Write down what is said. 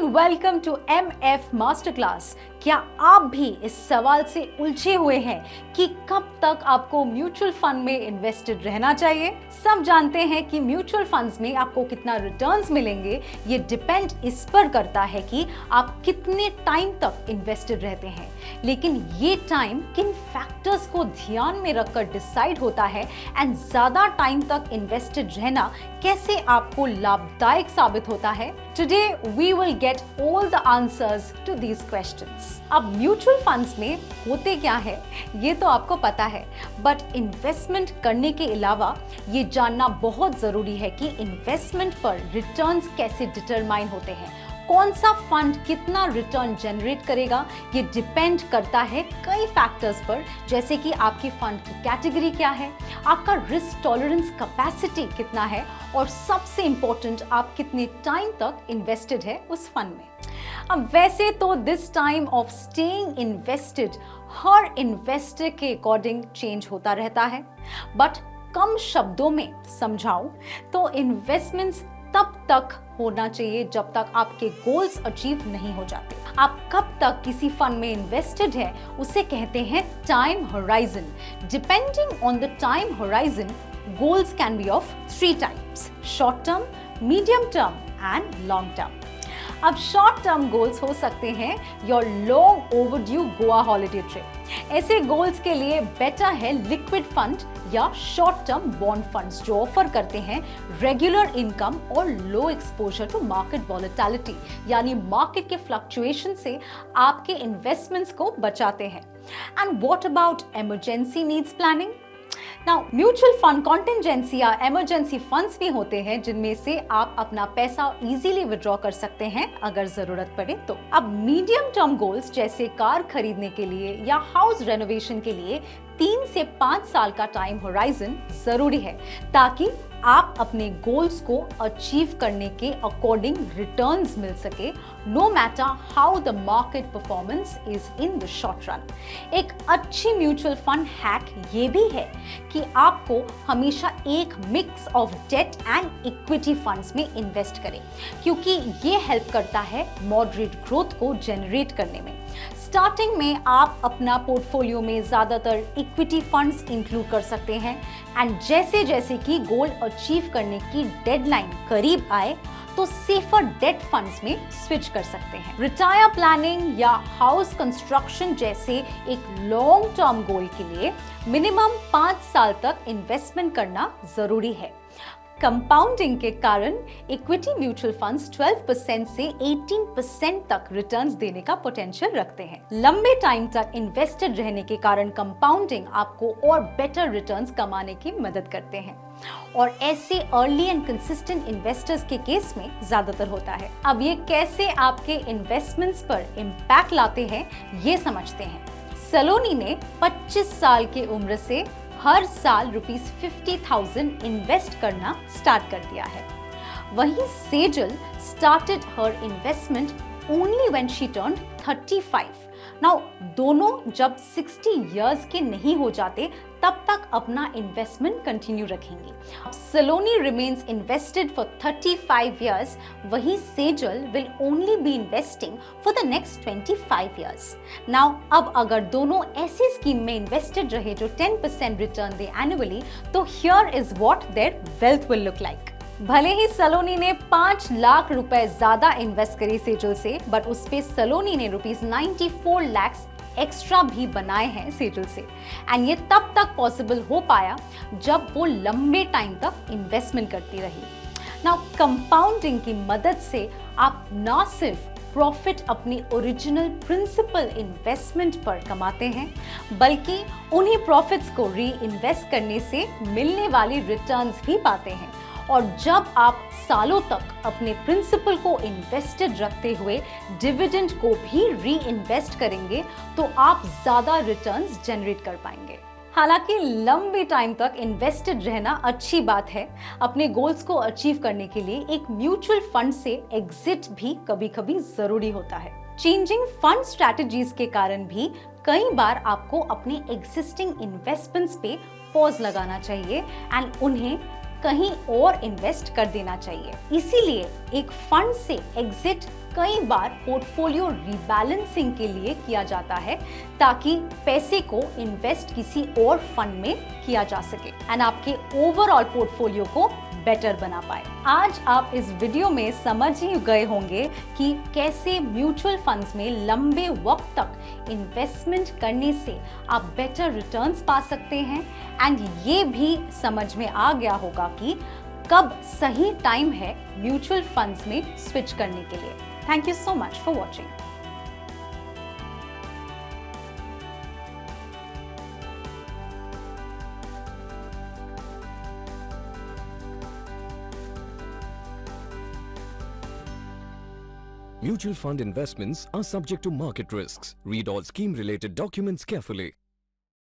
Welcome to MF master class. क्या आप भी इस सवाल से उलझे हुए हैं कि कब तक आपको म्यूचुअल फंड में इन्वेस्टेड रहना चाहिए? सब जानते हैं कि म्यूचुअल फंड्स में आपको कितना रिटर्न्स मिलेंगे, ये डिपेंड इस पर करता है कि आप कितने टाइम तक इन्वेस्टेड रहते हैं। लेकिन ये टाइम किन फैक्टर्स को ध्यान में रखकर डिसाइड होता है एंड ज्यादा टाइम तक इन्वेस्टेड रहना कैसे आपको लाभदायक साबित होता है? Today we will get all the answers to these questions. अब म्यूचुअल फंड्स में होते क्या है ये तो आपको पता है, बट इन्वेस्टमेंट करने के अलावा ये जानना बहुत जरूरी है कि इन्वेस्टमेंट पर रिटर्न्स कैसे डिटरमाइन होते हैं। कौन सा फंड कितना रिटर्न जनरेट करेगा ये डिपेंड करता है कई फैक्टर्स पर, जैसे कि आपकी फंड की कैटेगरी क्या है, आपका रिस्क टॉलरेंस कैपेसिटी कितना है और सबसे इंपॉर्टेंट आप कितने टाइम तक इन्वेस्टेड है उस फंड में। अब वैसे तो this time of staying invested her investor के अकॉर्डिंग चेंज होता रहता है, बट कम शब्दों में समझाऊं तो इन्वेस्टमेंट्स तब तक होना चाहिए जब तक आपके गोल्स अचीव नहीं हो जाते। आप कब तक किसी फंड में इन्वेस्टेड है उसे कहते हैं time horizon. Depending on the time horizon, goals can be of 3 types: short term, medium term and long term. अब शॉर्ट टर्म गोल्स हो सकते हैं your long overdue Goa holiday trip. ऐसे गोल्स के लिए बेटर है लिक्विड फंड या short term bond funds जो ऑफर करते हैं रेगुलर इनकम और low exposure to market volatility, यानी मार्केट के फ्लक्चुएशन से आपके इन्वेस्टमेंट्स को बचाते हैं। And what about emergency needs planning? Now mutual fund contingency या इमरजेंसी फंड्स भी होते हैं जिनमें से आप अपना पैसा इजीली विड्रॉ कर सकते हैं अगर जरूरत पड़े तो। अब मीडियम टर्म गोल्स जैसे कार खरीदने के लिए या हाउस रेनोवेशन के लिए 3 से 5 साल का टाइम होराइजन जरूरी है ताकि आप अपने गोल्स को अचीव करने के अकॉर्डिंग रिटर्न्स मिल सके, no matter how the market performance is in the short run. एक अच्छी म्यूचुअल फंड हैक ये भी है कि आपको हमेशा एक mix of debt and equity funds में इन्वेस्ट करें, क्योंकि ये हेल्प करता है मॉडरेट ग्रोथ को जनरेट करने में। स्टार्टिंग में आप अपना पोर्टफोलियो में ज्यादातर इक्विटी फंड्स इंक्लूड कर सकते हैं एंड जैसे जैसे कि गोल अचीव करने की डेडलाइन करीब आए तो सेफर डेट फंड्स में स्विच कर सकते हैं। रिटायर प्लानिंग या हाउस कंस्ट्रक्शन जैसे एक लॉन्ग टर्म गोल के लिए मिनिमम 5 साल तक इन्वेस्टमेंट करना जरूरी है। कंपाउंडिंग के कारण इक्विटी म्यूचुअल फंड्स 12% से 18% तक रिटर्न्स देने का पोटेंशियल रखते हैं। लंबे टाइम तक इन्वेस्टेड रहने के कारण कंपाउंडिंग आपको और बेटर रिटर्न्स कमाने की मदद करते हैं और ऐसे अर्ली एंड कंसिस्टेंट इन्वेस्टर्स के केस में ज्यादातर होता है। अब ये कैसे आपके इन्वेस्टमेंट्स पर इम्पैक्ट लाते हैं ये समझते हैं। सलोनी ने 25 साल की उम्र से हर साल ₹50,000 इन्वेस्ट करना स्टार्ट कर दिया है। वहीं Sejal started her investment only when she turned 35। Now दोनों जब 60 इयर्स के नहीं हो जाते तब तक अपना इन्वेस्टमेंट कंटिन्यू रखेंगे। सलोनी रिमेन्स इन्वेस्टेड फॉर 35 इयर्स, वहीं Sejal will only be investing for the next 25 years. Now अब अगर दोनों ऐसी स्कीम में इन्वेस्टेड रहे जो 10% रिटर्न दे एनुअली, तो here is what there wealth will look like. भले ही सलोनी ने 5 लाख रुपए ज्यादा इन्वेस्ट करे सेजल से, बट उस पे सलोनी ने ₹94 लाख एक्स्ट्रा भी बनाए हैं सेजल से। एंड ये तब तक पॉसिबल हो पाया जब वो लंबे टाइम तक इन्वेस्टमेंट करती रही। नाउ कंपाउंडिंग की मदद से आप ना सिर्फ प्रॉफिट अपनी ओरिजिनल प्रिंसिपल इन्वेस्टमेंट पर कमाते हैं, बल्कि उन्हीं प्रॉफिट्स को री इन्वेस्ट करने से मिलने वाली रिटर्न्स भी पाते हैं। और जब आप सालों तक अपने प्रिंसिपल को इन्वेस्टेड रखते हुए डिविडेंड को भी री इन्वेस्ट करेंगे तो आप ज्यादा रिटर्न्स जनरेट कर पाएंगे। हालांकि लंबे टाइम तक इन्वेस्टेड रहना अच्छी बात है, अपने गोल्स को अचीव करने के लिए एक म्यूचुअल फंड से एग्जिट भी कभी-कभी जरूरी होता है। चेंजिंग फंड स्ट्रेटजीज के कारण भी कई बार आपको अपने एग्जिस्टिंग इन्वेस्टमेंट्स पे पॉज लगाना चाहिए एंड उन्हें कहीं और इन्वेस्ट कर देना चाहिए। इसीलिए एक फंड से एग्जिट कई बार पोर्टफोलियो रीबैलेंसिंग के लिए किया जाता है ताकि पैसे को इन्वेस्ट किसी और फंड में किया जा सके एंड आपके ओवरऑल पोर्टफोलियो को बेटर बना पाए। आज आप इस वीडियो में समझ ही गए होंगे कि कैसे म्यूचुअल फंड्स में लंबे वक्त तक इन्वेस्टमेंट करने से आप बेटर रिटर्न्स पा सकते हैं एंड ये भी समझ में आ गया होगा कि कब सही टाइम है म्यूचुअल फंड्स में स्विच करने के लिए। Thank you so much for watching. Mutual fund investments are subject to market risks. Read all scheme-related documents carefully.